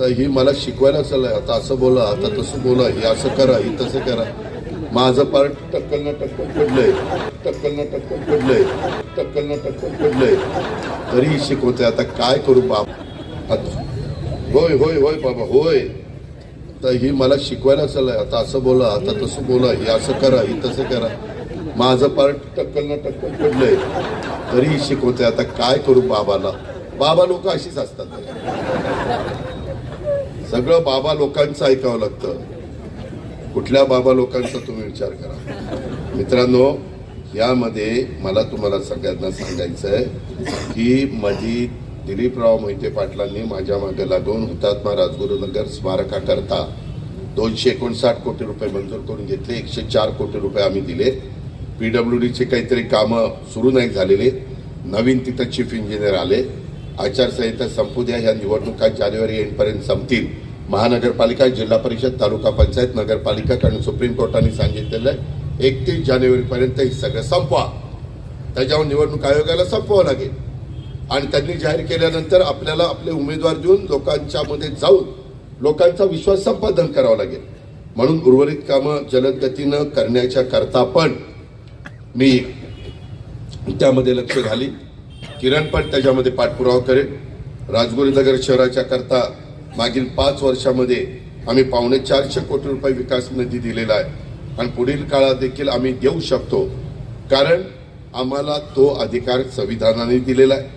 तर ही मला शिकवायला चाललंय, आता असं बोला, आता तसं बोला, हे असं करा, हे तसं करा. माझं पार्ट टक्कल ना टक्कल पडलंय, टक्कल ना टक्कल पडलंय, टक्कल ना टक्कल पडलंय, तरी शिकवते. आता काय करू बाप? होय होय होय बाबा होय. तर ही मला शिकवायला चाललंय, आता असं बोला, आता तसं बोला, हे असं करा, हे तसं करा. माझं पार्ट टक्कल ना टक्कल पडलंय, तरी शिकवते. आता काय करू बाबाला? बाबा लोक अशीच असतात. सगळं बाबा लोकांचं ऐकावं लागतं. कुठल्या बाबा लोकांचा तुम्ही विचार करा. मित्रांनो, यामध्ये मला तुम्हाला सगळ्यांना सांगायचं आहे की मधी दिलीपराव मोहिते पाटलांनी माझ्या मागे लागून हुतात्मा राजगुरुनगर स्मारकाकरता 259 कोटी रुपये मंजूर करून घेतले. 104 कोटी रुपये आम्ही दिले. PWDचे काहीतरी कामं सुरू नाही झालेले. नवीन तिथं चीफ इंजिनियर आले. आचारसंहिता संपू द्या, ह्या निवडणुका जानेवारी एंडपर्यंत संपतील. महानगरपालिका, जिल्हा परिषद, तालुका पंचायत, नगरपालिका, कारण सुप्रीम कोर्टाने सांगितलेलं आहे 31 जानेवारीपर्यंत हे सगळं संपवा. त्याच्यावर निवडणूक आयोगाला संपवावं लागेल आणि त्यांनी जाहीर केल्यानंतर आपल्याला आपले उमेदवार देऊन लोकांच्या मध्ये जाऊन लोकांचा विश्वास संपादन करावा लागेल. म्हणून उर्वरित कामं जलद गतीनं करण्याच्या करता पण मी त्यामध्ये लक्ष घालीन. किरण पण त्याच्यामध्ये पाठपुरावा करेल. राजगुरुनगर शहराच्या करता मागील 5 वर्षामध्ये आम्ही 450 कोटी रुपये विकास निधी दिलेला आहे आणि पुढील काळात देखील आम्ही देऊ शकतो, कारण आम्हाला तो अधिकार संविधानाने दिलेला आहे.